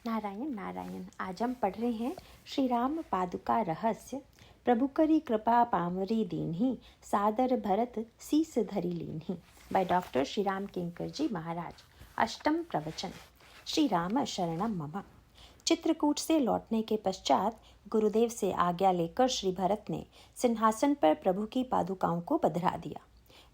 नारायण नारायण। आज हम पढ़ रहे हैं श्री राम पादुका रहस्य। प्रभु करी कृपा पामरी दीन्ही, सादर भरत सीस धरि लीन्ही। बाय डॉक्टर श्री राम किंकर जी महाराज। अष्टम प्रवचन। श्री राम शरणम मम। चित्रकूट से लौटने के पश्चात गुरुदेव से आज्ञा लेकर श्री भरत ने सिंहासन पर प्रभु की पादुकाओं को बधरा दिया।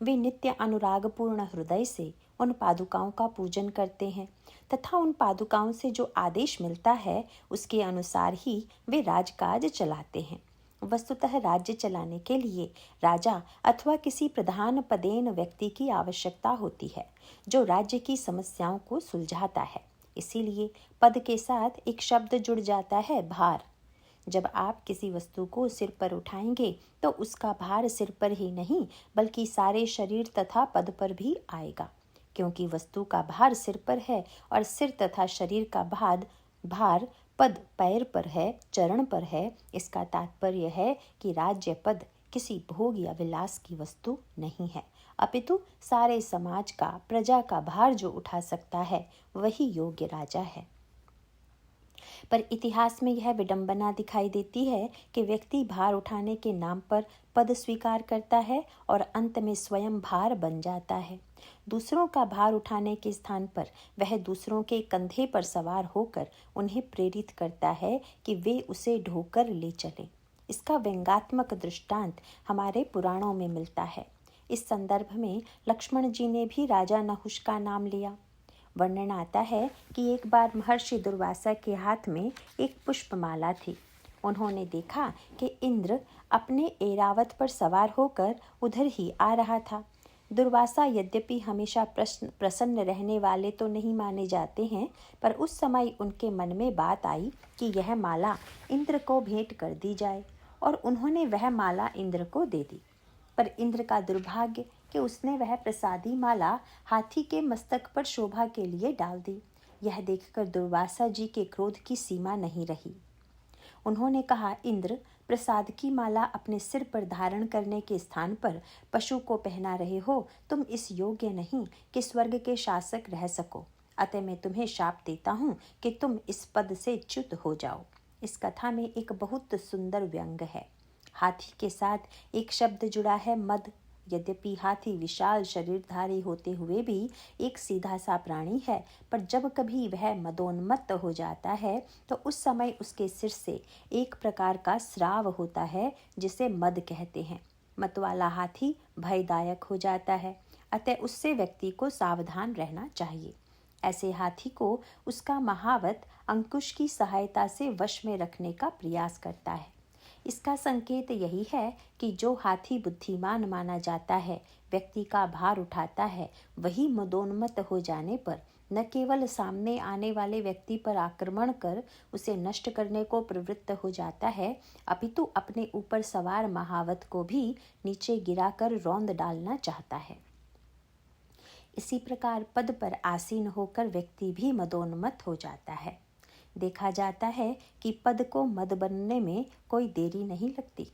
वे नित्य अनुरागपूर्ण हृदय से उन पादुकाओं का पूजन करते हैं तथा उन पादुकाओं से जो आदेश मिलता है उसके अनुसार ही वे राजकाज चलाते हैं। वस्तुतः राज्य चलाने के लिए राजा अथवा किसी प्रधान पदेन व्यक्ति की आवश्यकता होती है जो राज्य की समस्याओं को सुलझाता है। इसीलिए पद के साथ एक शब्द जुड़ जाता है, भार। जब आप किसी वस्तु को सिर पर उठाएंगे तो उसका भार सिर पर ही नहीं बल्कि सारे शरीर तथा पद पर भी आएगा, क्योंकि वस्तु का भार सिर पर है और सिर तथा शरीर का भार पद पैर पर है, चरण पर है। इसका तात्पर्य है कि राज्य पद किसी भोग या विलास की वस्तु नहीं है, अपितु सारे समाज का, प्रजा का भार जो उठा सकता है वही योग्य राजा है। पर इतिहास में यह विडंबना दिखाई देती है कि व्यक्ति भार उठाने के नाम पर पद स्वीकार करता है और अंत में स्वयं भार बन जाता है। दूसरों का भार उठाने के स्थान पर वह दूसरों के कंधे पर सवार होकर उन्हें प्रेरित करता है कि वे उसे ढोकर ले चलें। इसका व्यंग्यात्मक दृष्टांत हमारे पुराणों में मिलता है। इस संदर्भ में लक्ष्मण जी ने भी राजा नहुष का नाम लिया। वर्णन आता है कि एक बार महर्षि दुर्वासा के हाथ में एक पुष्पमाला थी। उन्होंने देखा कि इंद्र अपने ऐरावत पर सवार होकर उधर ही आ रहा था। दुर्वासा यद्यपि हमेशा प्रसन्न रहने वाले तो नहीं माने जाते हैं, पर उस समय उनके मन में बात आई कि यह माला इंद्र को भेंट कर दी जाए, और उन्होंने वह माला इंद्र को दे दी। पर इंद्र का दुर्भाग्य कि उसने वह प्रसादी माला हाथी के मस्तक पर शोभा के लिए डाल दी। यह देखकर दुर्वासा जी के क्रोध की सीमा नहीं रही। उन्होंने कहा, इंद्र, प्रसाद की माला अपने सिर पर धारण करने के स्थान पर पशु को पहना रहे हो। तुम इस योग्य नहीं कि स्वर्ग के शासक रह सको। अतः मैं तुम्हें शाप देता हूँ कि तुम इस पद से च्युत हो जाओ। इस कथा में एक बहुत सुंदर व्यंग है। हाथी के साथ एक शब्द जुड़ा है, मद। यद्यपि हाथी विशाल शरीरधारी होते हुए भी एक सीधा सा प्राणी है, पर जब कभी वह मदोन्मत्त हो जाता है तो उस समय उसके सिर से एक प्रकार का स्राव होता है जिसे मद कहते हैं। मत वाला हाथी भयदायक हो जाता है, अतः उससे व्यक्ति को सावधान रहना चाहिए। ऐसे हाथी को उसका महावत अंकुश की सहायता से वश में रखने का प्रयास करता है। इसका संकेत यही है कि जो हाथी बुद्धिमान माना जाता है, व्यक्ति का भार उठाता है, वही मदोन्मत्त हो जाने पर न केवल सामने आने वाले व्यक्ति पर आक्रमण कर उसे नष्ट करने को प्रवृत्त हो जाता है, अपितु अपने ऊपर सवार महावत को भी नीचे गिराकर रौंद डालना चाहता है। इसी प्रकार पद पर आसीन होकर व्यक्ति भी मदोन्मत्त हो जाता है। देखा जाता है कि पद को मद बनने में कोई देरी नहीं लगती।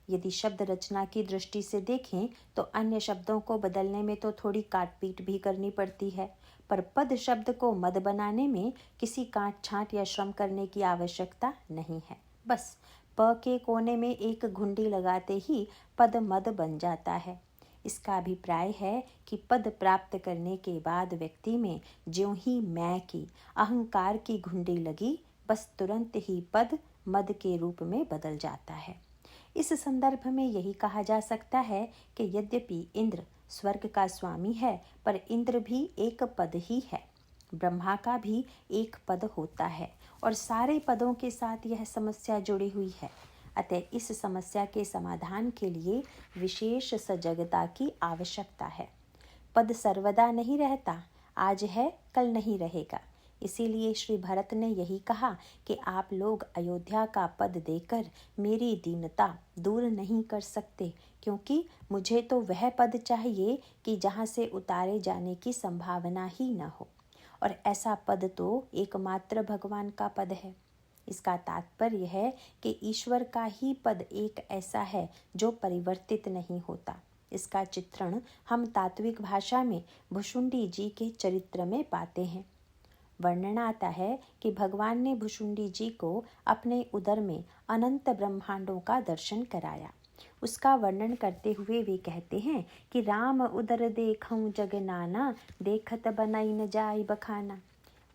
यदि शब्द रचना की दृष्टि से देखें तो अन्य शब्दों को बदलने में तो थोड़ी काटपीट भी करनी पड़ती है, पर पद शब्द को मद बनाने में किसी काट छांट या श्रम करने की आवश्यकता नहीं है। बस प के कोने में एक घुंडी लगाते ही पद मद बन जाता है। इसका अभिप्राय है कि पद प्राप्त करने के बाद व्यक्ति में ज्यों ही मैं की, अहंकार की घुंडी लगी, बस तुरंत ही पद मद के रूप में बदल जाता है। इस संदर्भ में यही कहा जा सकता है कि यद्यपि इंद्र स्वर्ग का स्वामी है, पर इंद्र भी एक पद ही है। ब्रह्मा का भी एक पद होता है और सारे पदों के साथ यह समस्या जुड़ी हुई है। अतः इस समस्या के समाधान के लिए विशेष सजगता की आवश्यकता है। पद सर्वदा नहीं रहता, आज है कल नहीं रहेगा। इसीलिए श्री भरत ने यही कहा कि आप लोग अयोध्या का पद देकर मेरी दीनता दूर नहीं कर सकते, क्योंकि मुझे तो वह पद चाहिए कि जहाँ से उतारे जाने की संभावना ही न हो, और ऐसा पद तो एकमात्र भगवान का पद है। इसका तात्पर्य है कि ईश्वर का ही पद एक ऐसा है जो परिवर्तित नहीं होता। इसका चित्रण हम तात्विक भाषा में भुशुंडी जी के चरित्र में पाते हैं। वर्णन आता है कि भगवान ने भुशुंडी जी को अपने उदर में अनंत ब्रह्मांडों का दर्शन कराया। उसका वर्णन करते हुए वे कहते हैं कि राम उदर देखऊं जग नाना, देखत बनाई न जाय बखाना।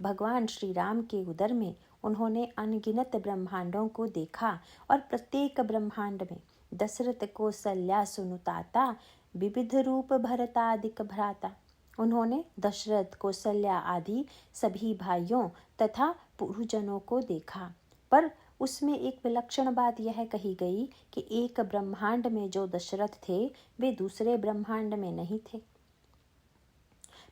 भगवान श्री राम के उदर में उन्होंने अनगिनत ब्रह्मांडों को देखा और प्रत्येक ब्रह्मांड में दशरथ कौसल्या सुनुताता, विविध रूप भरतादिक भ्राता। उन्होंने दशरथ कौसल्या आदि सभी भाइयों तथा पुरुषजनों को देखा, पर उसमें एक विलक्षण बात यह कही गई कि एक ब्रह्मांड में जो दशरथ थे वे दूसरे ब्रह्मांड में नहीं थे।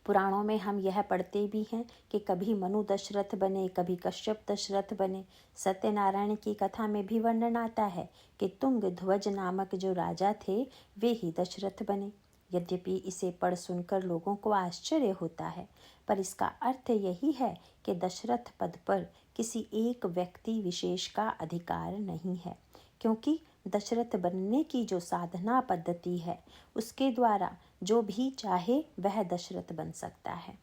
पुराणों में हम यह पढ़ते भी हैं कि कभी मनु दशरथ बने, कभी कश्यप दशरथ बने। सत्यनारायण की कथा में भी वर्णन आता है कि तुंग ध्वज नामक जो राजा थे वे ही दशरथ बने। यद्यपि इसे पढ़ सुनकर लोगों को आश्चर्य होता है, पर इसका अर्थ यही है कि दशरथ पद पर किसी एक व्यक्ति विशेष का अधिकार नहीं है, क्योंकि दशरथ बनने की जो साधना पद्धति है उसके द्वारा जो भी चाहे वह दशरथ बन सकता है।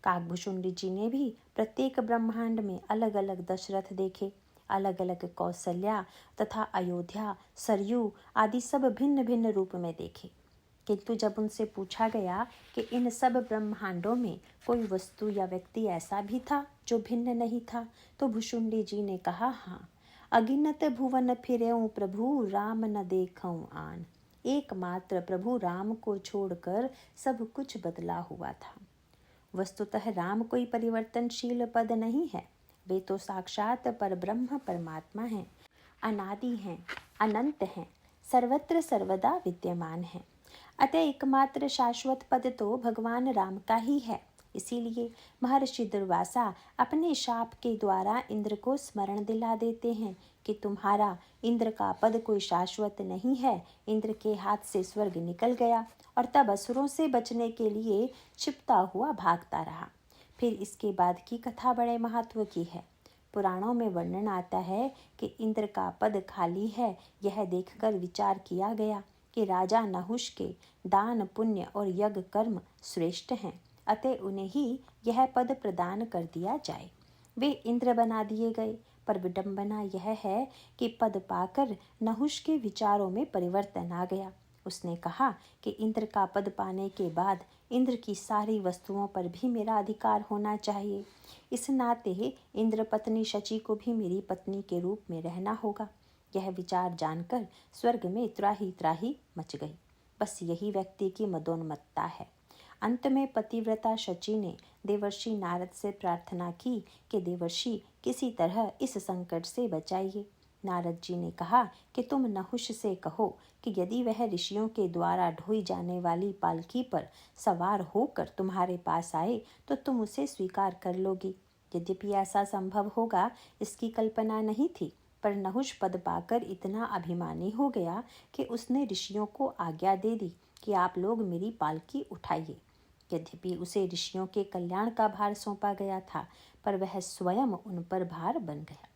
काकभुशुंडी जी ने भी प्रत्येक ब्रह्मांड में अलग अलग दशरथ देखे, अलग अलग कौसल्या तथा अयोध्या, सरयू आदि सब भिन्न भिन्न रूप में देखे। किंतु जब उनसे पूछा गया कि इन सब ब्रह्मांडों में कोई वस्तु या व्यक्ति ऐसा भी था जो भिन्न नहीं था, तो भुशुंडी जी ने कहा, हाँ, अगिनत भुवन फिरेऊं प्रभु, राम न देखऊं आन। एकमात्र प्रभु राम को छोड़कर सब कुछ बदला हुआ था। वस्तुतः राम कोई परिवर्तनशील पद नहीं है, वे तो साक्षात परब्रह्म परमात्मा हैं, अनादि हैं, अनंत हैं, सर्वत्र सर्वदा विद्यमान हैं। अतः एकमात्र शाश्वत पद तो भगवान राम का ही है। इसीलिए महर्षि दुर्वासा अपने शाप के द्वारा इंद्र को स्मरण दिला देते हैं कि तुम्हारा इंद्र का पद कोई शाश्वत नहीं है। इंद्र के हाथ से स्वर्ग निकल गया और तब असुरों से बचने के लिए छिपता हुआ भागता रहा। फिर इसके बाद की कथा बड़े महत्व की है। पुराणों में वर्णन आता है कि इंद्र का पद खाली है। यह देखकर विचार किया गया कि राजा नहुष के दान पुण्य और यज्ञ कर्म श्रेष्ठ हैं, अतः उन्हें ही यह पद प्रदान कर दिया जाए। वे इंद्र बना दिए गए, पर विडंबना यह है कि पद पाकर नहुष के विचारों में परिवर्तन आ गया। उसने कहा कि इंद्र का पद पाने के बाद इंद्र की सारी वस्तुओं पर भी मेरा अधिकार होना चाहिए। इस नाते इंद्र पत्नी शची को भी मेरी पत्नी के रूप में रहना होगा। यह विचार जानकर स्वर्ग में त्राही त्राही मच गई। बस यही व्यक्ति की मदोन्मत्ता है। अंत में पतिव्रता शची ने देवर्षि नारद से प्रार्थना की कि देवर्षि किसी तरह इस संकट से बचाइए। नारद जी ने कहा कि तुम नहुष से कहो कि यदि वह ऋषियों के द्वारा ढोई जाने वाली पालकी पर सवार होकर तुम्हारे पास आए तो तुम उसे स्वीकार कर लोगी। यद्यपि ऐसा संभव होगा इसकी कल्पना नहीं थी, पर नहुष पद पाकर इतना अभिमानी हो गया कि उसने ऋषियों को आज्ञा दे दी कि आप लोग मेरी पालकी उठाइए। यद्यपि उसे ऋषियों के कल्याण का भार सौंपा गया था, पर वह स्वयं उन पर भार बन गया।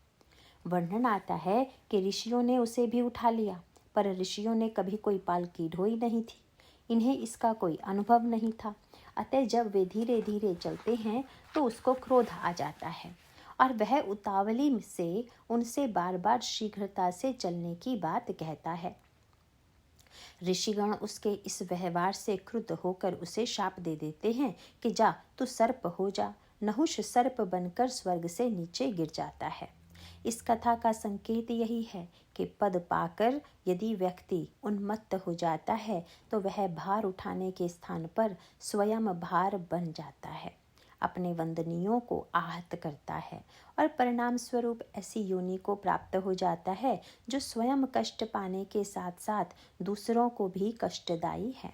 वर्णन आता है कि ऋषियों ने उसे भी उठा लिया, पर ऋषियों ने कभी कोई पालकी ढोई नहीं थी। इन्हें इसका कोई अनुभव नहीं था। अतः जब वे धीरे धीरे चलते हैं तो उसको क्रोध आ जाता है और वह उतावली से उनसे बार बार शीघ्रता से चलने की बात कहता है। ऋषिगण उसके इस व्यवहार से क्रुद्ध होकर उसे शाप दे देते हैं कि जा तू सर्प हो जा। नहुष सर्प बनकर स्वर्ग से नीचे गिर जाता है। इस कथा का संकेत यही है कि पद पाकर यदि व्यक्ति उन्मत्त हो जाता है तो वह भार उठाने के स्थान पर स्वयं भार बन जाता है, अपने वंदनियों को आहत करता है और परिणाम स्वरूप ऐसी योनि को प्राप्त हो जाता है जो स्वयं कष्ट पाने के साथ साथ दूसरों को भी कष्टदायी है।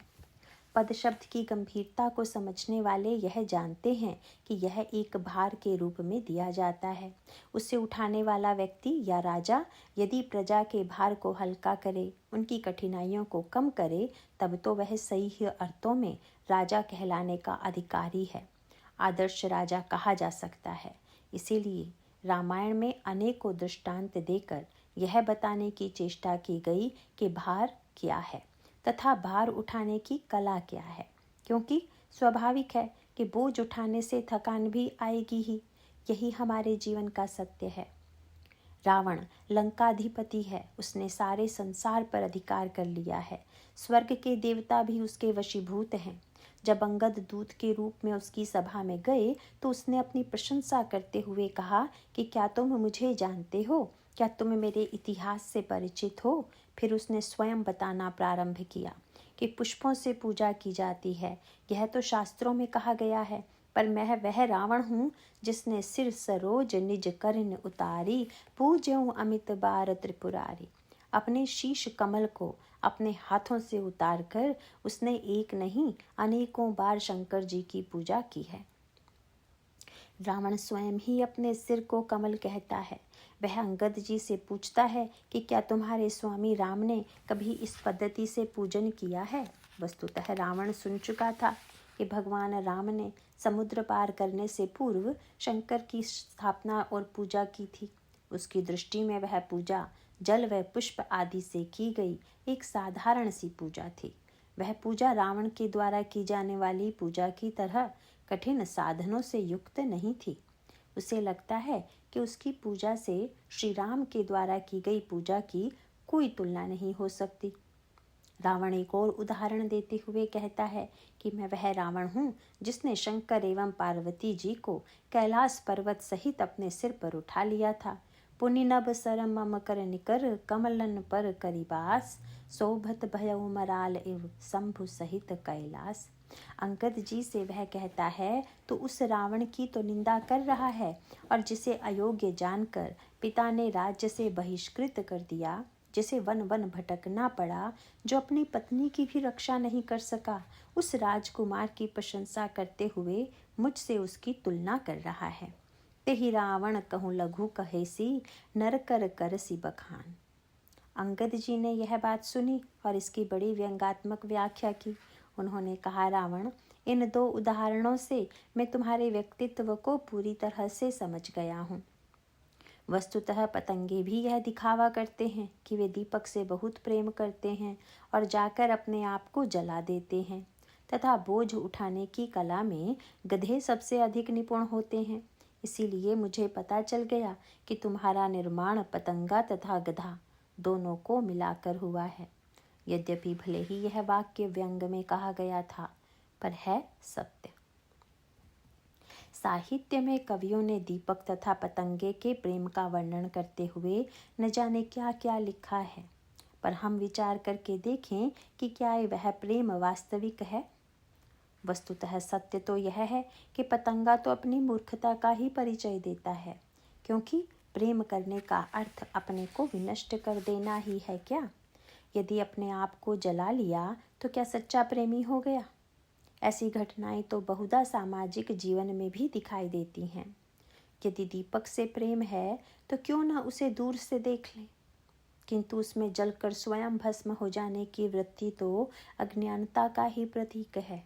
पद शब्द की गंभीरता को समझने वाले यह जानते हैं कि यह एक भार के रूप में दिया जाता है। उसे उठाने वाला व्यक्ति या राजा यदि प्रजा के भार को हल्का करे, उनकी कठिनाइयों को कम करे, तब तो वह सही अर्थों में राजा कहलाने का अधिकारी है, आदर्श राजा कहा जा सकता है। इसीलिए रामायण में अनेकों दृष्टांत देकर यह बताने की चेष्टा की गई कि भार क्या है तथा भार उठाने की कला क्या है, क्योंकि स्वाभाविक है कि बोझ उठाने से थकान भी आएगी ही। यही हमारे जीवन का सत्य है। रावण लंकाधिपति है, उसने सारे संसार पर अधिकार कर लिया है। स्वर्ग के देवता भी उसके वशीभूत हैं। जब अंगद दूत के रूप में उसकी सभा में गए तो उसने अपनी प्रशंसा करते हुए कहा कि क्या तुम मुझे जानते हो? क्या तुम मेरे इतिहास से परिचित हो? फिर उसने स्वयं बताना प्रारंभ किया कि पुष्पों से पूजा की जाती है, यह तो शास्त्रों में कहा गया है, पर मैं वह रावण हूँ जिसने सिर सरोज निज कर्ण उतारी, पूज्यों अमित बार त्रिपुरारी। अपने शीश कमल को अपने हाथों से उतारकर उसने एक नहीं अनेकों बार शंकर जी की पूजा की है। रावण स्वयं ही अपने सिर को कमल कहता है। वह अंगद जी से पूछता है कि क्या तुम्हारे स्वामी राम ने कभी इस पद्धति से पूजन किया है? वस्तुतः रावण सुन चुका था कि भगवान राम ने समुद्र पार करने से पूर्व शंकर की स्थापना और पूजा की थी। उसकी दृष्टि में वह पूजा जल व पुष्प आदि से की गई एक साधारण सी पूजा थी। वह पूजा रावण के द्वारा की जाने वाली पूजा की तरह कठिन साधनों से युक्त नहीं थी। उसे लगता है कि उसकी पूजा से श्री राम के द्वारा की गई पूजा की कोई तुलना नहीं हो सकती। रावण एक और उदाहरण देते हुए कहता है कि मैं वह रावण हूँ जिसने शंकर एवं पार्वती जी को कैलाश पर्वत सहित अपने सिर पर उठा लिया था। पुनि नभ सरम मम कर निकर कमलन पर करिबास, शोभत भयउ मराल एव शंभु सहित कैलाश। अंगद जी से वह कहता है तो उस रावण की तो निंदा कर रहा है, और जिसे अयोग्य जानकर पिता ने राज्य से बहिष्कृत कर दिया, जिसे वन वन भटकना पड़ा, जो अपनी पत्नी की भी रक्षा नहीं कर सका, उस राजकुमार की प्रशंसा करते हुए मुझसे उसकी तुलना कर रहा है। तेहि रावण कहूँ लघु कहेसी, नर कर करसी बखान। अंगद जी ने यह बात सुनी और इसकी बड़ी व्यंग्यात्मक व्याख्या की। उन्होंने कहा, रावण, इन दो उदाहरणों से मैं तुम्हारे व्यक्तित्व को पूरी तरह से समझ गया हूँ। वस्तुतः पतंगे भी यह दिखावा करते हैं कि वे दीपक से बहुत प्रेम करते हैं और जाकर अपने आप को जला देते हैं, तथा बोझ उठाने की कला में गधे सबसे अधिक निपुण होते हैं। इसीलिए मुझे पता चल गया कि तुम्हारा निर्माण पतंगा तथा गधा दोनों को मिलाकर हुआ है। यद्यपि भले ही यह वाक्य व्यंग में कहा गया था, पर है सत्य। साहित्य में कवियों ने दीपक तथा पतंगे के प्रेम का वर्णन करते हुए न जाने क्या क्या लिखा है, पर हम विचार करके देखें कि क्या वह प्रेम वास्तविक है। वस्तुतः सत्य तो यह है कि पतंगा तो अपनी मूर्खता का ही परिचय देता है, क्योंकि प्रेम करने का अर्थ अपने को विनष्ट कर देना ही है क्या? यदि अपने आप को जला लिया तो क्या सच्चा प्रेमी हो गया? ऐसी घटनाएं तो बहुधा सामाजिक जीवन में भी दिखाई देती हैं। यदि दीपक से प्रेम है तो क्यों न उसे दूर से देख लें, किंतु उसमें जलकर स्वयं भस्म हो जाने की वृत्ति तो अज्ञानता का ही प्रतीक है।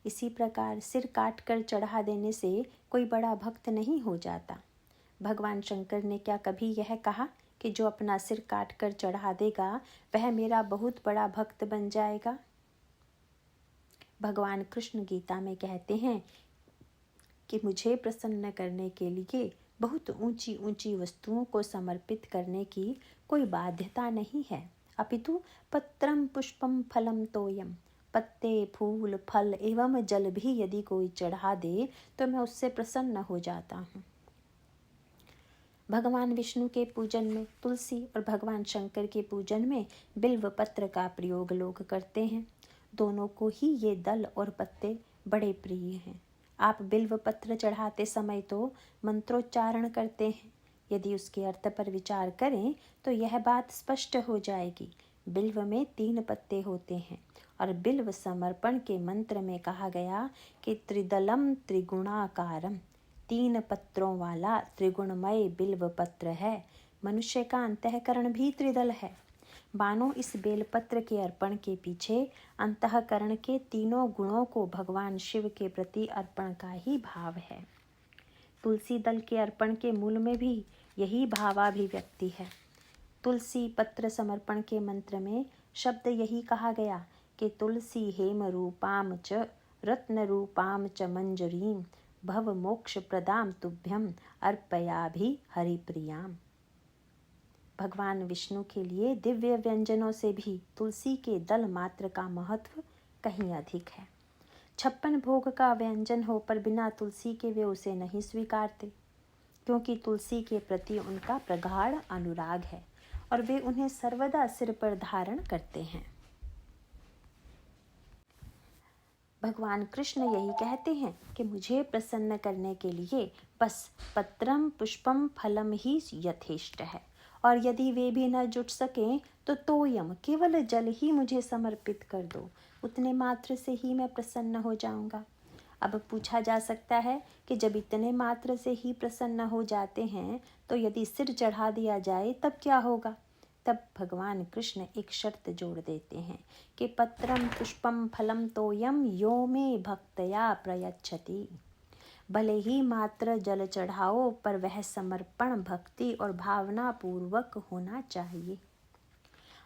इसी प्रकार सिर काट कर चढ़ा देने से कोई बड़ा भक्त नहीं हो जाता। भगवान शंकर ने क्या कभी यह कहा कि जो अपना सिर काट कर चढ़ा देगा वह मेरा बहुत बड़ा भक्त बन जाएगा? भगवान कृष्ण गीता में कहते हैं कि मुझे प्रसन्न करने के लिए बहुत ऊंची ऊंची वस्तुओं को समर्पित करने की कोई बाध्यता नहीं है, अपितु पत्रम पुष्पम फलम तोयम, पत्ते फूल फल एवं जल भी यदि कोई चढ़ा दे तो मैं उससे प्रसन्न हो जाता हूँ। भगवान विष्णु के पूजन में तुलसी और भगवान शंकर के पूजन में बिल्व पत्र का प्रयोग लोग करते हैं। दोनों को ही ये दल और पत्ते बड़े प्रिय हैं। आप बिल्व पत्र चढ़ाते समय तो मंत्रोच्चारण करते हैं। यदि उसके अर्थ पर विचार करें तो यह बात स्पष्ट हो जाएगी। बिल्व में 3 पत्ते होते हैं और बिल्व समर्पण के मंत्र में कहा गया कि त्रिदलम त्रिगुणाकारम, 3 पत्रों वाला त्रिगुणमय बिल्व पत्र है। मनुष्य का अंतःकरण भी त्रिदल है। मानो इस बेलपत्र के अर्पण के पीछे अंतःकरण के तीनों गुणों को भगवान शिव के प्रति अर्पण का ही भाव है। तुलसी दल के अर्पण के मूल में भी यही भावाभिव्यक्ति है। तुलसी पत्र समर्पण के मंत्र में शब्द यही कहा गया कि तुलसी हेम रूपाम च रत्न रूपाम च मंजरीम भव मोक्ष प्रदाम तुभ्यम अर्पयाभि हरिप्रियाम। भगवान विष्णु के लिए दिव्य व्यंजनों से भी तुलसी के दल मात्र का महत्व कहीं अधिक है। 56 भोग का व्यंजन हो पर बिना तुलसी के वे उसे नहीं स्वीकारते, क्योंकि तुलसी के प्रति उनका प्रगाढ़ अनुराग है और वे उन्हें सर्वदा सिर पर धारण करते हैं। भगवान कृष्ण यही कहते हैं कि मुझे प्रसन्न करने के लिए बस पत्रम पुष्पम फलम ही यथेष्ट है, और यदि वे भी न जुट सकें तो तोयम केवल जल ही मुझे समर्पित कर दो, उतने मात्र से ही मैं प्रसन्न हो जाऊंगा। अब पूछा जा सकता है कि जब इतने मात्र से ही प्रसन्न हो जाते हैं तो यदि सिर चढ़ा दिया जाए तब क्या होगा? तब भगवान कृष्ण एक शर्त जोड़ देते हैं कि पत्रम पुष्पम फलम तोयम यो मे भक्तया प्रयच्छति। भले ही मात्र जल चढ़ाओ, पर वह समर्पण भक्ति और भावना पूर्वक होना चाहिए।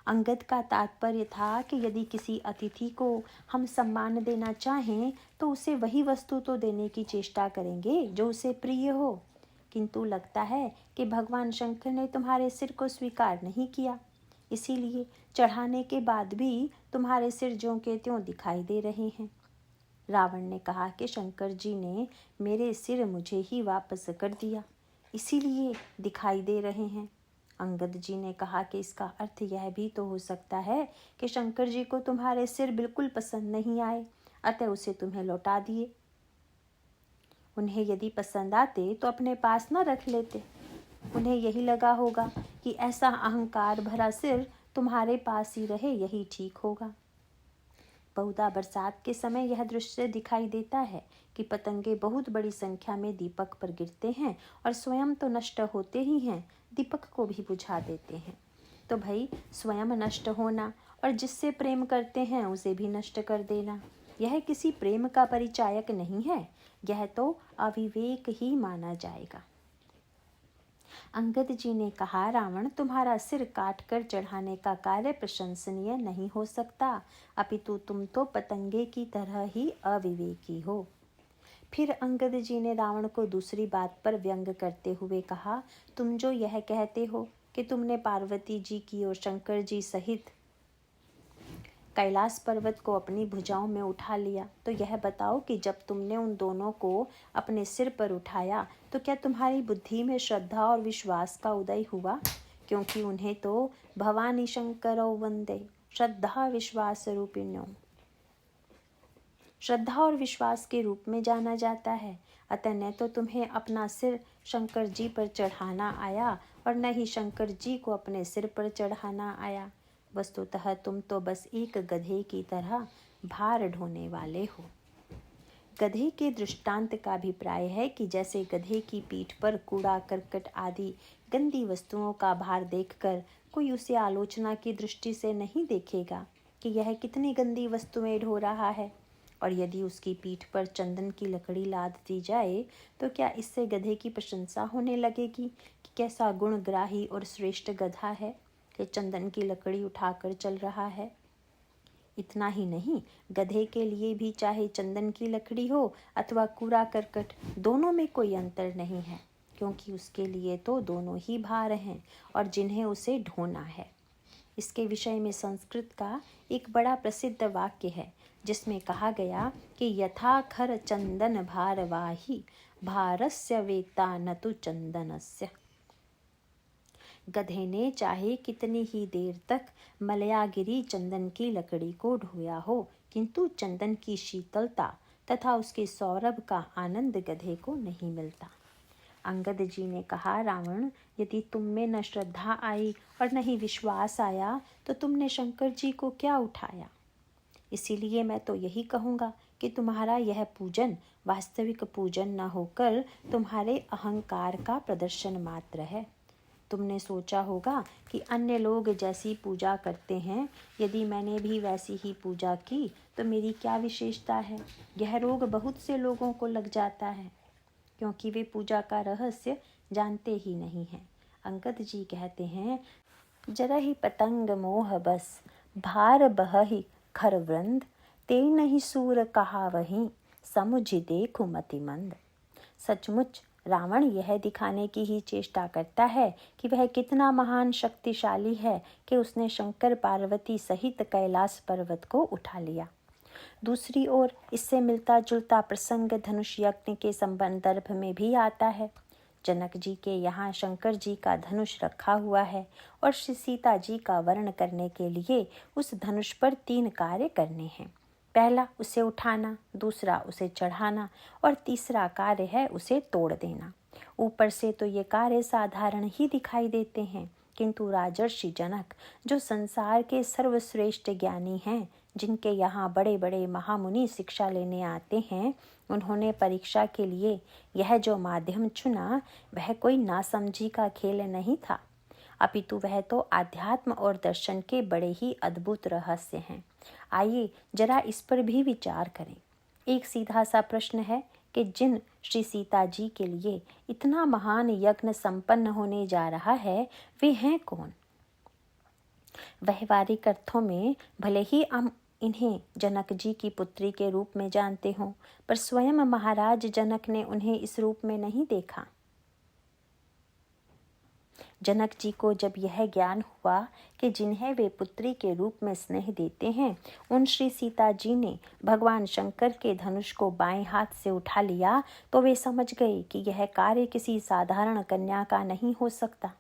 अंगद का तात्पर्य था कि यदि किसी अतिथि को हम सम्मान देना चाहें तो उसे वही वस्तु तो देने की चेष्टा करेंगे जो उसे प्रिय हो, किंतु लगता है कि भगवान शंकर ने तुम्हारे सिर को स्वीकार नहीं किया, इसीलिए चढ़ाने के बाद भी तुम्हारे सिर ज्यों के त्यों दिखाई दे रहे हैं। रावण ने कहा कि शंकर जी ने मेरे सिर मुझे ही वापस कर दिया, इसीलिए दिखाई दे रहे हैं। अंगद जी ने कहा कि इसका अर्थ यह भी तो हो सकता है कि शंकर जी को तुम्हारे सिर बिल्कुल पसंद नहीं आए, अतः उसे तुम्हें लौटा दिए। उन्हें यदि पसंद आते तो अपने पास न रख लेते। उन्हें यही लगा होगा कि ऐसा अहंकार भरा सिर तुम्हारे पास ही रहे, यही ठीक होगा। बहुधा बरसात के समय यह दृश्य दिखाई देता है कि पतंगे बहुत बड़ी संख्या में दीपक पर गिरते हैं और स्वयं तो नष्ट होते ही हैं, दीपक को भी बुझा देते हैं। तो भाई स्वयं नष्ट होना और जिससे प्रेम करते हैं उसे भी नष्ट कर देना, यह किसी प्रेम का परिचायक नहीं है, यह तो अविवेक ही माना जाएगा। अंगद जी ने कहा, रावण तुम्हारा सिर काट कर चढ़ाने का कार्य प्रशंसनीय नहीं हो सकता, अपितु तुम तो पतंगे की तरह ही अविवेकी हो। फिर अंगद जी ने रावण को दूसरी बात पर व्यंग करते हुए कहा, तुम जो यह कहते हो कि तुमने पार्वती जी की और शंकर जी सहित कैलाश पर्वत को अपनी भुजाओं में उठा लिया, तो यह बताओ कि जब तुमने उन दोनों को अपने सिर पर उठाया तो क्या तुम्हारी बुद्धि में श्रद्धा और विश्वास का उदय हुआ? क्योंकि उन्हें तो भवानी शंकरो वंदे श्रद्धा विश्वास रूपिण्यो, श्रद्धा और विश्वास के रूप में जाना जाता है। अतः न तो तुम्हें अपना सिर शंकर जी पर चढ़ाना आया और न ही शंकर जी को अपने सिर पर चढ़ाना आया। वस्तुतः तुम तो बस एक गधे की तरह भार ढोने वाले हो। गधे के दृष्टांत का अभिप्राय है कि जैसे गधे की पीठ पर कूड़ा करकट आदि गंदी वस्तुओं का भार देखकर कोई उसे आलोचना की दृष्टि से नहीं देखेगा कि यह कितनी गंदी वस्तुएं ढो रहा है, और यदि उसकी पीठ पर चंदन की लकड़ी लाद दी जाए तो क्या इससे गधे की प्रशंसा होने लगेगी कि कैसा गुणग्राही और श्रेष्ठ गधा है कि चंदन की लकड़ी उठाकर चल रहा है। इतना ही नहीं, गधे के लिए भी चाहे चंदन की लकड़ी हो अथवा कूड़ा करकट, दोनों में कोई अंतर नहीं है, क्योंकि उसके लिए तो दोनों ही भार हैं और जिन्हें उसे ढोना है। इसके विषय में संस्कृत का एक बड़ा प्रसिद्ध वाक्य है जिसमें कहा गया कि यथा खर चंदन भारवाही भारस्य वेता न तु चंदनस्य। गधे ने चाहे कितनी ही देर तक मलयागिरी चंदन की लकड़ी को ढोया हो, किंतु चंदन की शीतलता तथा उसके सौरभ का आनंद गधे को नहीं मिलता। अंगद जी ने कहा, रावण, यदि तुम में न श्रद्धा आई और न ही विश्वास आया तो तुमने शंकर जी को क्या उठाया? इसीलिए मैं तो यही कहूँगा कि तुम्हारा यह पूजन वास्तविक पूजन न होकर तुम्हारे अहंकार का प्रदर्शन मात्र है। तुमने सोचा होगा कि अन्य लोग जैसी पूजा करते हैं, यदि मैंने भी वैसी ही पूजा की तो मेरी क्या विशेषता है। यह रोग बहुत से लोगों को लग जाता है क्योंकि वे पूजा का रहस्य जानते ही नहीं हैं। अंगद जी कहते हैं, जरा ही पतंग मोह बस भार बह ही खर वृंद ते नहीं सूर कहा वहीं, समुझ देखु मतिमंद। सचमुच रावण यह दिखाने की ही चेष्टा करता है कि वह कितना महान शक्तिशाली है कि उसने शंकर पार्वती सहित कैलाश पर्वत को उठा लिया। दूसरी ओर इससे मिलता जुलता प्रसंग धनुष यज्ञ के संदर्भ में भी आता है। जनक जी के यहाँ शंकर जी का धनुष रखा हुआ है और श्री सीता जी का वर्ण करने के लिए उस धनुष पर 3 कार्य करने हैं। पहला उसे उठाना, दूसरा उसे चढ़ाना और तीसरा कार्य है उसे तोड़ देना। ऊपर से तो ये कार्य साधारण ही दिखाई देते हैं, किंतु राजर्षि जनक जो संसार के सर्वश्रेष्ठ ज्ञानी हैं, जिनके यहाँ बड़े बड़े महामुनि शिक्षा लेने आते हैं, उन्होंने परीक्षा के लिए यह जो माध्यम चुना वह कोई नासमझी का खेल नहीं था, अपितु वह तो आध्यात्म और दर्शन के बड़े ही अद्भुत रहस्य हैं। आइए जरा इस पर भी विचार करें। एक सीधा सा प्रश्न है कि जिन श्री सीता जी के लिए इतना महान यज्ञ संपन्न होने जा रहा है वे हैं कौन? व्यवहारिक अर्थों में भले ही हम इन्हें जनक जी की पुत्री के रूप में जानते हों, पर स्वयं महाराज जनक ने उन्हें इस रूप में नहीं देखा। जनक जी को जब यह ज्ञान हुआ कि जिन्हें वे पुत्री के रूप में स्नेह देते हैं, उन श्री सीता जी ने भगवान शंकर के धनुष को बाएं हाथ से उठा लिया, तो वे समझ गए कि यह कार्य किसी साधारण कन्या का नहीं हो सकता।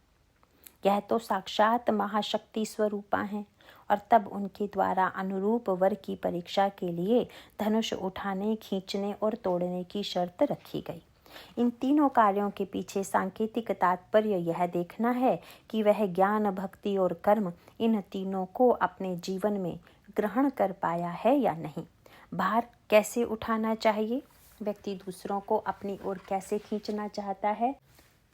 यह तो साक्षात महाशक्ति स्वरूपा हैं। और तब उनके द्वारा अनुरूप वर की परीक्षा के लिए धनुष उठाने, खींचने और तोड़ने की शर्त रखी गई। इन तीनों कार्यों के पीछे सांकेतिक तात्पर्य यह देखना है कि वह ज्ञान, भक्ति और कर्म इन तीनों को अपने जीवन में ग्रहण कर पाया है या नहीं। भार कैसे उठाना चाहिए, व्यक्ति दूसरों को अपनी ओर कैसे खींचना चाहता है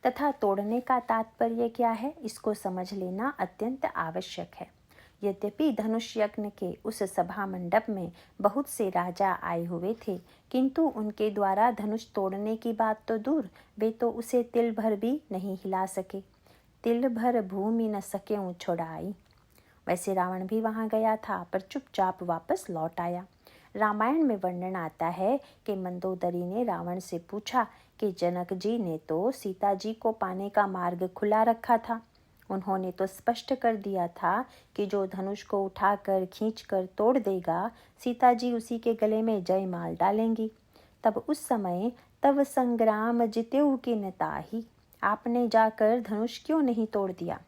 तथा तोड़ने का तात्पर्य क्या है, इसको समझ लेना अत्यंत आवश्यक है। यद्यपि धनुष यज्ञ के उस सभा मंडप में बहुत से राजा आए हुए थे, किंतु उनके द्वारा धनुष तोड़ने की बात तो दूर, वे तो उसे तिल भर भी नहीं हिला सके। तिल भर भूमि न सके छुड़ाई। वैसे रावण भी वहां गया था, पर चुपचाप वापस लौट आया। रामायण में वर्णन आता है कि मंदोदरी ने रावण से पूछा कि जनक जी ने तो सीता जी को पाने का मार्ग खुला रखा था। उन्होंने तो स्पष्ट कर दिया था कि जो धनुष को उठाकर खींचकर तोड़ देगा, सीता जी उसी के गले में जयमाल डालेंगी। तब उस समय तव संग्राम जितेऊ की नताही, आपने जाकर धनुष क्यों नहीं तोड़ दिया?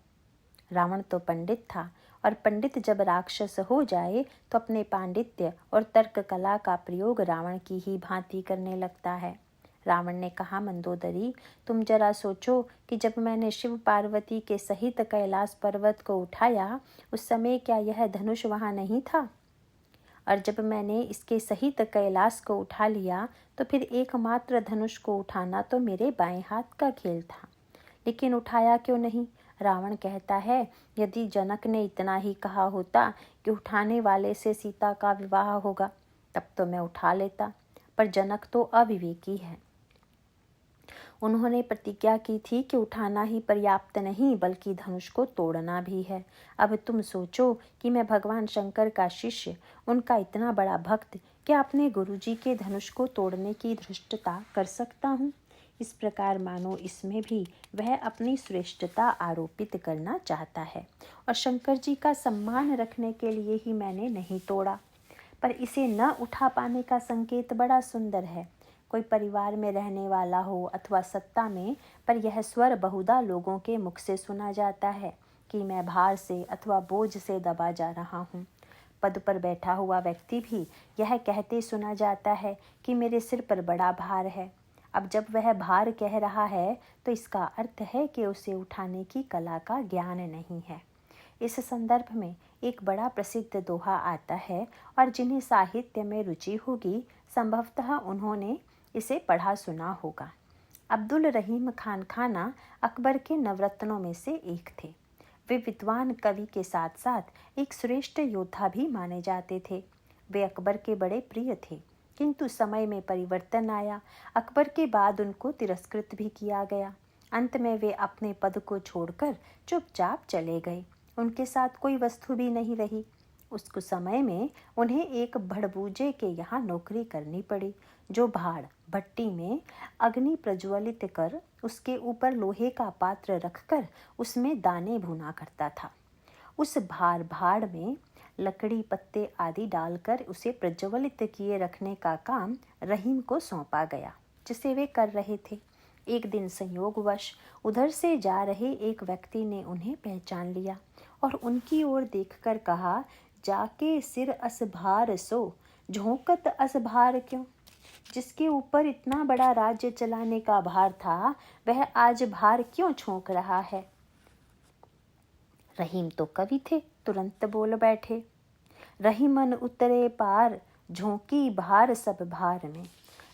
रावण तो पंडित था, और पंडित जब राक्षस हो जाए तो अपने पांडित्य और तर्क कला का प्रयोग रावण की ही भांति करने लगता है। रावण ने कहा, मंदोदरी, तुम जरा सोचो कि जब मैंने शिव पार्वती के सहित कैलाश पर्वत को उठाया, उस समय क्या यह धनुष वहां नहीं था? और जब मैंने इसके सहित कैलाश को उठा लिया, तो फिर एकमात्र धनुष को उठाना तो मेरे बाएं हाथ का खेल था, लेकिन उठाया क्यों नहीं? रावण कहता है, यदि जनक ने इतना ही कहा होता कि उठाने वाले से सीता का विवाह होगा, तब तो मैं उठा लेता, पर जनक तो अविवेकी है। उन्होंने प्रतिज्ञा की थी कि उठाना ही पर्याप्त नहीं, बल्कि धनुष को तोड़ना भी है। अब तुम सोचो कि मैं भगवान शंकर का शिष्य, उनका इतना बड़ा भक्त, क्या अपने गुरुजी के धनुष को तोड़ने की धृष्टता कर सकता हूँ? इस प्रकार मानो इसमें भी वह अपनी श्रेष्ठता आरोपित करना चाहता है, और शंकर जी का सम्मान रखने के लिए ही मैंने नहीं तोड़ा। पर इसे न उठा पाने का संकेत बड़ा सुंदर है। कोई परिवार में रहने वाला हो अथवा सत्ता में, पर यह स्वर बहुधा लोगों के मुख से सुना जाता है कि मैं भार से अथवा बोझ से दबा जा रहा हूँ। पद पर बैठा हुआ व्यक्ति भी यह कहते सुना जाता है कि मेरे सिर पर बड़ा भार है। अब जब वह भार कह रहा है तो इसका अर्थ है कि उसे उठाने की कला का ज्ञान नहीं है। इस संदर्भ में एक बड़ा प्रसिद्ध दोहा आता है, और जिन्हें साहित्य में रुचि होगी संभवतः उन्होंने इसे पढ़ा सुना होगा। अब्दुल रहीम खान खाना अकबर के नवरत्नों में से एक थे। वे विद्वान कवि के साथ साथ एक श्रेष्ठ योद्धा भी माने जाते थे। वे अकबर के बड़े प्रिय थे, किंतु समय में परिवर्तन आया। अकबर के बाद उनको तिरस्कृत भी किया गया। अंत में वे अपने पद को छोड़कर चुपचाप चले गए। उनके साथ कोई वस्तु भी नहीं रही। उस कुछ समय में उन्हें एक भड़बूजे के यहाँ नौकरी करनी पड़ी, जो भाड़ भट्टी में अग्नि प्रज्वलित कर उसके ऊपर लोहे का पात्र रखकर उसमें दाने भुना करता था। उस भाड़ में लकड़ी पत्ते आदि डालकर उसे प्रज्वलित किए रखने का काम रहीम को सौंपा गया, जिसे वे कर रहे थे। एक दिन संयोगवश उधर से जा रहे एक व्यक्ति ने उन्हें पहचान लिया और उनकी ओर देखकर कहा, जाके सिर असभार सो, झोंकत असभार क्यों? जिसके ऊपर इतना बड़ा राज्य चलाने का भार था, वह आज भार क्यों झोंक रहा है? रहीम तो कवि थे, तुरंत बोल बैठे, रहीमन उतरे पार, झोंकी भार सब भार में।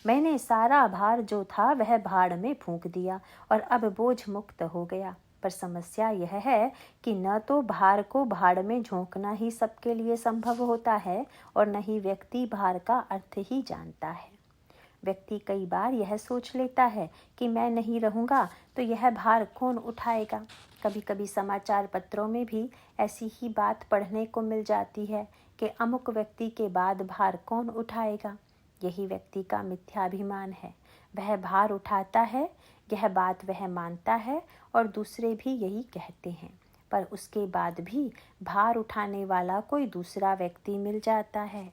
मैंने सारा भार जो था वह भाड़ में फूंक दिया और अब बोझ मुक्त हो गया। पर समस्या यह है कि न तो भार को भाड़ में झोंकना ही सबके लिए संभव होता है और न ही व्यक्ति भार का अर्थ ही जानता है। व्यक्ति कई बार यह सोच लेता है कि मैं नहीं रहूँगा तो यह भार कौन उठाएगा। कभी कभी समाचार पत्रों में भी ऐसी ही बात पढ़ने को मिल जाती है कि अमुक व्यक्ति के बाद भार कौन उठाएगा। यही व्यक्ति का मिथ्याभिमान है। वह भार उठाता है, यह बात वह मानता है और दूसरे भी यही कहते हैं, पर उसके बाद भी भार उठाने वाला कोई दूसरा व्यक्ति मिल जाता है।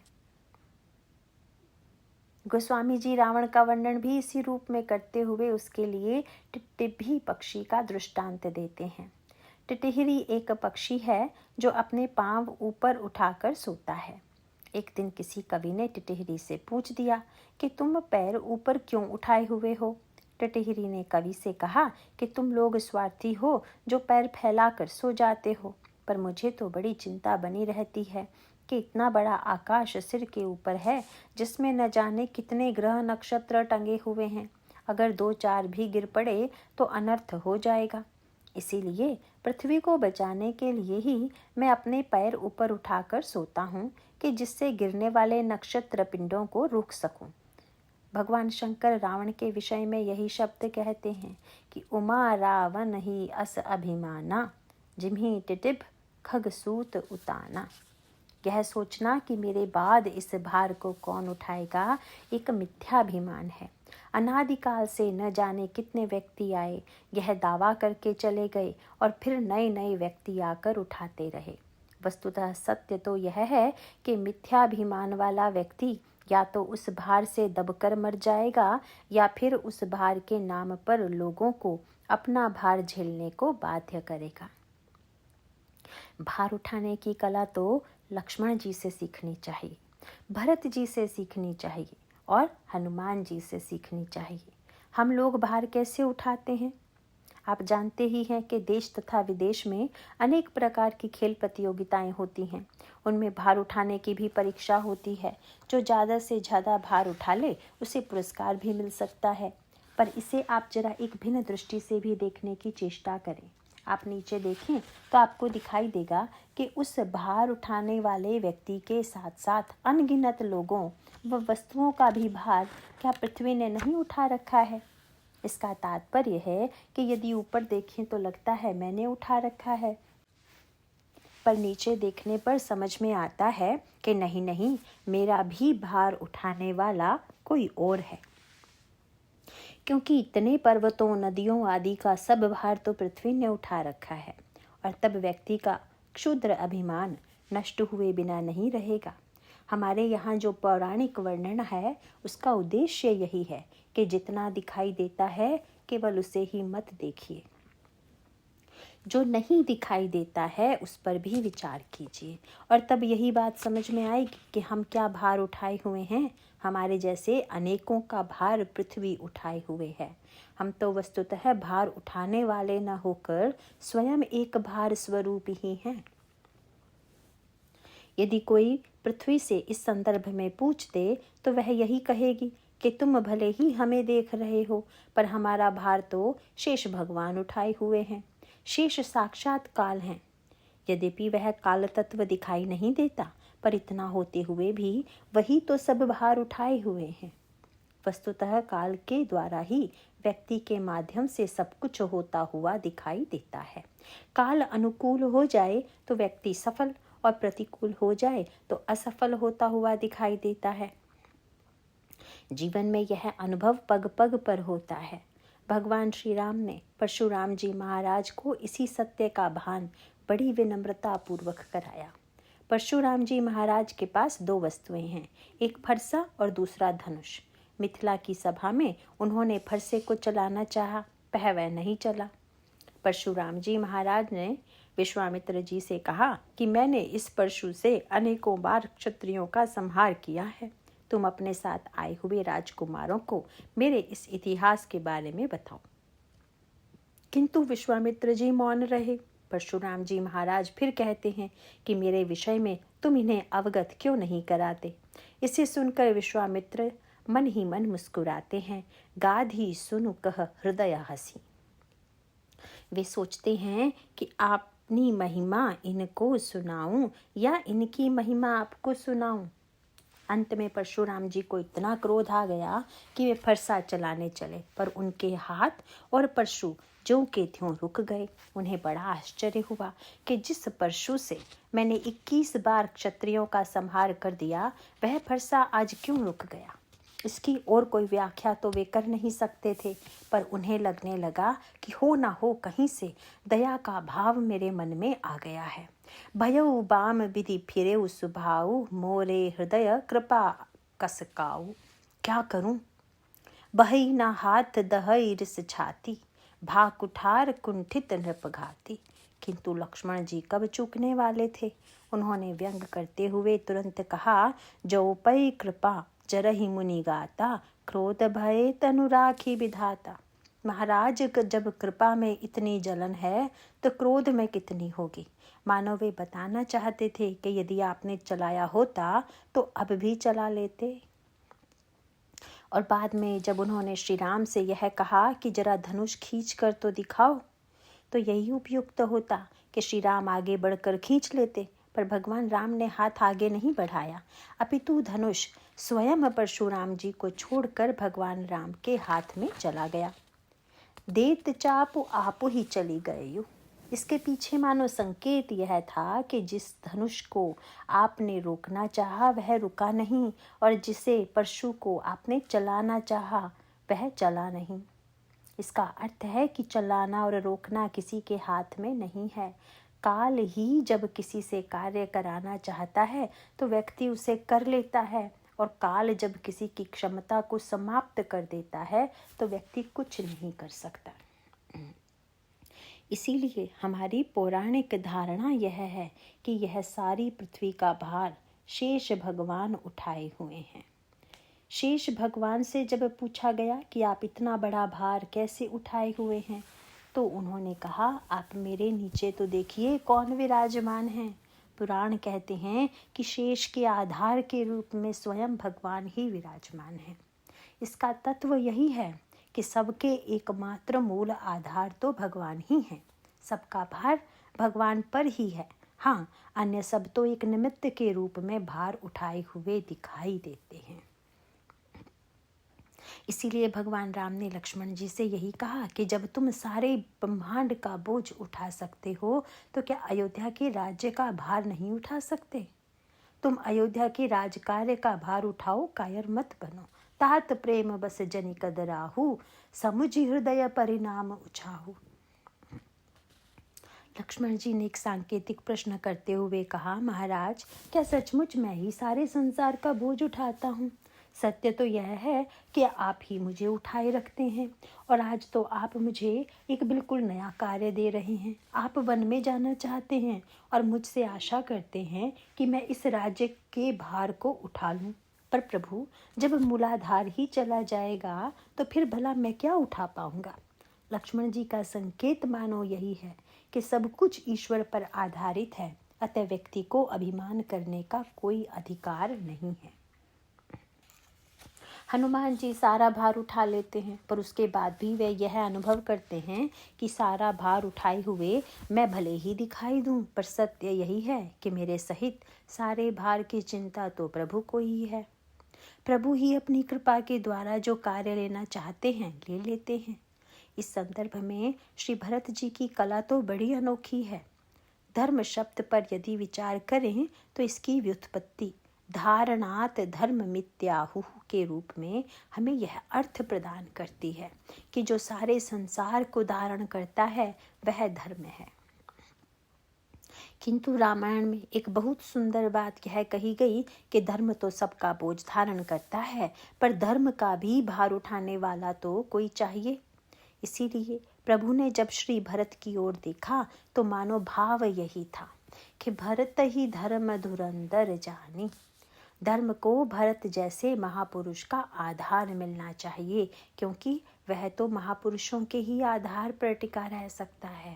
गोस्वामी जी रावण का वर्णन भी इसी रूप में करते हुए उसके लिए टिटहिरी पक्षी का दृष्टांत देते हैं। टिटहिरी एक पक्षी है जो अपने पांव ऊपर उठाकर सोता है। एक दिन किसी कवि ने टिटहिरी से पूछ दिया कि तुम पैर ऊपर क्यों उठाए हुए हो? टिटहिरी ने कवि से कहा कि तुम लोग स्वार्थी हो जो पैर फैलाकर सो जाते हो, पर मुझे तो बड़ी चिंता बनी रहती है कि इतना बड़ा आकाश सिर के ऊपर है जिसमें न जाने कितने ग्रह नक्षत्र टंगे हुए हैं। अगर 2-4 भी गिर पड़े तो अनर्थ हो जाएगा। इसीलिए पृथ्वी को बचाने के लिए ही मैं अपने पैर ऊपर उठाकर सोता हूँ कि जिससे गिरने वाले नक्षत्र पिंडों को रोक सकूं। भगवान शंकर रावण के विषय में यही शब्द कहते हैं कि उमा रावण ही अस अभिमाना, जिम्ही टिटिभ खगसूत उताना। यह सोचना कि मेरे बाद इस भार को कौन उठाएगा एक मिथ्याभिमान है। अनादिकाल से न जाने कितने व्यक्ति आए, यह दावा करके चले गए और फिर नए नए व्यक्ति आकर उठाते रहे। वस्तुतः सत्य तो यह है कि मिथ्याभिमान वाला व्यक्ति या तो उस भार से दबकर मर जाएगा या फिर उस भार के नाम पर लोगों को अपना भार झेलने को बाध्य करेगा। भार उठाने की कला तो लक्ष्मण जी से सीखनी चाहिए, भरत जी से सीखनी चाहिए और हनुमान जी से सीखनी चाहिए। हम लोग भार कैसे उठाते हैं? आप जानते ही हैं कि देश तथा विदेश में अनेक प्रकार की खेल प्रतियोगिताएं होती हैं। उनमें भार उठाने की भी परीक्षा होती है। जो ज़्यादा से ज़्यादा भार उठा ले उसे पुरस्कार भी मिल सकता है। पर इसे आप जरा एक भिन्न दृष्टि से भी देखने की चेष्टा करें। आप नीचे देखें तो आपको दिखाई देगा कि उस भार उठाने वाले व्यक्ति के साथ साथ अनगिनत लोगों व वस्तुओं का भी भार क्या पृथ्वी ने नहीं उठा रखा है? इसका तात्पर्य है कि यदि ऊपर देखें तो लगता है मैंने उठा रखा है, पर नीचे देखने पर समझ में आता है कि नहीं नहीं, मेरा भी भार उठाने वाला कोई और है। क्योंकि इतने पर्वतों नदियों आदि का सब भार तो पृथ्वी ने उठा रखा है। और तब व्यक्ति का क्षुद्र अभिमान नष्ट हुए बिना नहीं रहेगा। हमारे यहाँ जो पौराणिक वर्णन है उसका उद्देश्य यही है कि जितना दिखाई देता है केवल उसे ही मत देखिए, जो नहीं दिखाई देता है उस पर भी विचार कीजिए। और तब यही बात समझ में आएगी कि हम क्या भार उठाए हुए हैं। हमारे जैसे अनेकों का भार पृथ्वी उठाए हुए है। हम तो वस्तुतः भार उठाने वाले न होकर स्वयं एक भार स्वरूप ही हैं। यदि कोई पृथ्वी से इस संदर्भ में पूछ दे तो वह यही कहेगी कि तुम भले ही हमें देख रहे हो, पर हमारा भार तो शेष भगवान उठाए हुए हैं। शेष साक्षात काल हैं। यद्यपि वह काल तत्व दिखाई नहीं देता, पर इतना होते हुए भी वही तो सब भार उठाए हुए हैं। वस्तुतः काल के द्वारा ही व्यक्ति के माध्यम से सब कुछ होता हुआ दिखाई देता है। काल अनुकूल हो जाए तो व्यक्ति सफल और प्रतिकूल हो जाए तो असफल होता हुआ दिखाई देता है। जीवन में यह अनुभव पग पग पर होता है। भगवान श्री राम ने परशुराम जी महाराज को इसी सत्य का भान बड़ी विनम्रता पूर्वक कराया। परशुराम जी महाराज के पास 2 वस्तुएं हैं, एक फरसा और दूसरा धनुष। मिथिला की सभा में उन्होंने फरसे को चलाना चाहा, वह नहीं चला। परशुराम जी महाराज ने विश्वामित्र जी से कहा कि मैंने इस परशु से अनेकों बार क्षत्रियों का संहार किया है, तुम अपने साथ आए हुए राजकुमारों को मेरे इस इतिहास के बारे में बताओ। किंतु विश्वामित्र जी मौन रहे। परशुराम जी महाराज फिर कहते हैं कि मेरे विषय में तुम इन्हें अवगत क्यों नहीं कराते। इसे सुनकर विश्वामित्र मन ही मन मुस्कुराते हैं। गाधी सुनु कह हृदय हसी। वे सोचते हैं कि अपनी महिमा इनको सुनाऊं या इनकी महिमा आपको सुनाऊं। अंत में परशुराम जी को इतना क्रोध आ गया कि वे फरसा चलाने चले, पर उनके हाथ और परशु ज्यों के त्यों रुक गए। उन्हें बड़ा आश्चर्य हुआ कि जिस परशु से मैंने 21 बार क्षत्रियों का संहार कर दिया, वह फरसा आज क्यों रुक गया। इसकी और कोई व्याख्या तो वे कर नहीं सकते थे, पर उन्हें लगने लगा कि हो ना हो कहीं से दया का भाव मेरे मन में आ गया है। भयउ बाम विधि फिरेउ सुभाऊ, मोरे हृदय कृपा कसकाऊ। क्या करूं, बहई ना हाथ दहई रिस छाती, भा कुठार कुंठित नृपघाती। किंतु लक्ष्मण जी कब चूकने वाले थे। उन्होंने व्यंग करते हुए तुरंत कहा, जो पै कृपा जरहि मुनि गाता, क्रोध भय तनु राखी विधाता। महाराज, जब कृपा में इतनी जलन है तो क्रोध में कितनी होगी। मानो वे बताना चाहते थे कि यदि आपने चलाया होता तो अब भी चला लेते। और बाद में जब उन्होंने श्री राम से यह कहा कि जरा धनुष खींच कर तो दिखाओ, तो यही उपयुक्त होता कि श्री राम आगे बढ़कर खींच लेते, पर भगवान राम ने हाथ आगे नहीं बढ़ाया, अपितु धनुष स्वयं परशुराम जी को छोड़कर भगवान राम के हाथ में चला गया। देत चापु आपु ही चली गए। इसके पीछे मानो संकेत यह था कि जिस धनुष को आपने रोकना चाहा वह रुका नहीं, और जिसे परशु को आपने चलाना चाहा वह चला नहीं। इसका अर्थ है कि चलाना और रोकना किसी के हाथ में नहीं है। काल ही जब किसी से कार्य कराना चाहता है तो व्यक्ति उसे कर लेता है, और काल जब किसी की क्षमता को समाप्त कर देता है तो व्यक्ति कुछ नहीं कर सकता। इसीलिए हमारी पौराणिक धारणा यह है कि यह सारी पृथ्वी का भार शेष भगवान उठाए हुए हैं। शेष भगवान से जब पूछा गया कि आप इतना बड़ा भार कैसे उठाए हुए हैं, तो उन्होंने कहा, आप मेरे नीचे तो देखिए कौन विराजमान है। पुराण कहते हैं कि शेष के आधार के रूप में स्वयं भगवान ही विराजमान है। इसका तत्व यही है कि सबके एकमात्र मूल आधार तो भगवान ही हैं। सबका भार भगवान पर ही है। हाँ, अन्य सब तो एक निमित्त के रूप में भार उठाए हुए दिखाई देते हैं। इसीलिए भगवान राम ने लक्ष्मण जी से यही कहा कि जब तुम सारे ब्रह्मांड का बोझ उठा सकते हो तो क्या अयोध्या के राज्य का भार नहीं उठा सकते। तुम अयोध्या के राजकार्य का भार उठाओ, कायर मत बनो। तात प्रेम बस जनि कदराहू, समुझ हृदय परिणाम उछाहू। लक्ष्मण जी ने एक सांकेतिक प्रश्न करते हुए कहा, महाराज, क्या सचमुच मैं ही सारे संसार का बोझ उठाता हूँ। सत्य तो यह है कि आप ही मुझे उठाए रखते हैं, और आज तो आप मुझे एक बिल्कुल नया कार्य दे रहे हैं। आप वन में जाना चाहते हैं और मुझसे आशा करते हैं कि मैं इस राज्य के भार को उठा लूं। पर प्रभु, जब मूलाधार ही चला जाएगा तो फिर भला मैं क्या उठा पाऊंगा। लक्ष्मण जी का संकेत मानो यही है कि सब कुछ ईश्वर पर आधारित है, अतः व्यक्ति को अभिमान करने का कोई अधिकार नहीं है। हनुमान जी सारा भार उठा लेते हैं, पर उसके बाद भी वे यह अनुभव करते हैं कि सारा भार उठाए हुए मैं भले ही दिखाई दूं, पर सत्य यही है कि मेरे सहित सारे भार की चिंता तो प्रभु को ही है। प्रभु ही अपनी कृपा के द्वारा जो कार्य लेना चाहते हैं ले लेते हैं। इस संदर्भ में श्री भरत जी की कला तो बड़ी अनोखी है। धर्म शब्द पर यदि विचार करें तो इसकी व्युत्पत्ति धारणात धर्म मित्याहु के रूप में हमें यह अर्थ प्रदान करती है कि जो सारे संसार को धारण करता है वह धर्म है। किंतु रामायण में एक बहुत सुंदर बात यह कही गई कि धर्म तो सबका बोझ धारण करता है, पर धर्म का भी भार उठाने वाला तो कोई चाहिए। इसीलिए प्रभु ने जब श्री भरत की ओर देखा तो मानो भाव यही था कि भरत ही धर्म धुरंधर जानी। धर्म को भरत जैसे महापुरुष का आधार मिलना चाहिए, क्योंकि वह तो महापुरुषों के ही आधार पर टिका रह सकता है।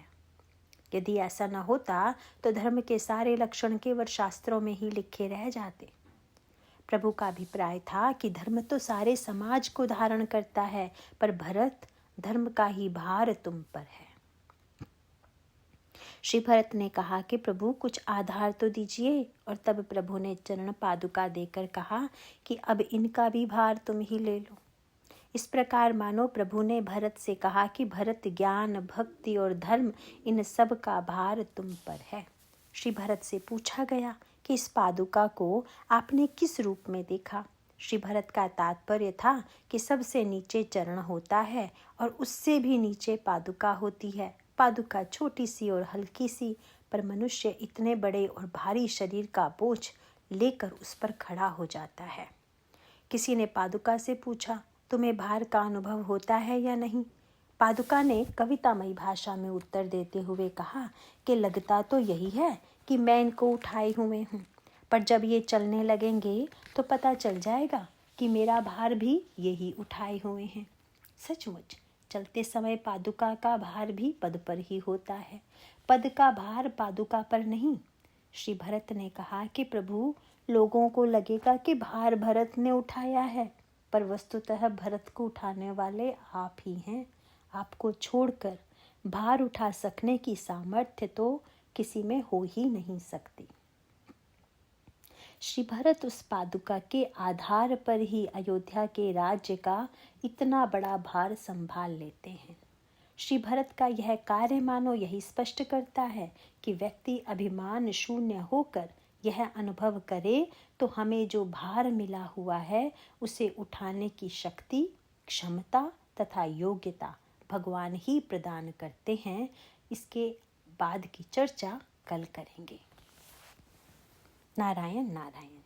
यदि ऐसा न होता तो धर्म के सारे लक्षण केवल शास्त्रों में ही लिखे रह जाते। प्रभु का अभिप्राय था कि धर्म तो सारे समाज को धारण करता है, पर भरत धर्म का ही भार तुम पर है। श्री भरत ने कहा कि प्रभु कुछ आधार तो दीजिए, और तब प्रभु ने चरण पादुका देकर कहा कि अब इनका भी भार तुम ही ले लो। इस प्रकार मानो प्रभु ने भरत से कहा कि भरत ज्ञान, भक्ति और धर्म इन सब का भार तुम पर है। श्री भरत से पूछा गया कि इस पादुका को आपने किस रूप में देखा। श्री भरत का तात्पर्य था कि सबसे नीचे चरण होता है और उससे भी नीचे पादुका होती है। पादुका छोटी सी और हल्की सी, पर मनुष्य इतने बड़े और भारी शरीर का बोझ लेकर उस पर खड़ा हो जाता है। किसी ने पादुका से पूछा, तुम्हें भार का अनुभव होता है या नहीं? पादुका ने कवितामयी भाषा में उत्तर देते हुए कहा कि लगता तो यही है कि मैं इनको उठाए हुए हूँ, पर जब ये चलने लगेंगे तो पता चल जाएगा कि मेरा भार भी यही उठाए हुए हैं। सचमुच चलते समय पादुका का भार भी पद पर ही होता है, पद का भार पादुका पर नहीं। श्री भरत ने कहा कि प्रभु, लोगों को लगेगा कि भार भरत ने उठाया है, पर वस्तुतः भरत को उठाने वाले आप ही हैं। आपको छोड़कर भार उठा सकने की सामर्थ्य तो किसी में हो ही नहीं सकती। श्री भरत उस पादुका के आधार पर ही अयोध्या के राज्य का इतना बड़ा भार संभाल लेते हैं। श्री भरत का यह कार्य मानो यही स्पष्ट करता है कि व्यक्ति अभिमान शून्य होकर यह अनुभव करे तो हमें जो भार मिला हुआ है उसे उठाने की शक्ति, क्षमता तथा योग्यता भगवान ही प्रदान करते हैं। इसके बाद की चर्चा कल करेंगे। नारायण नारायण।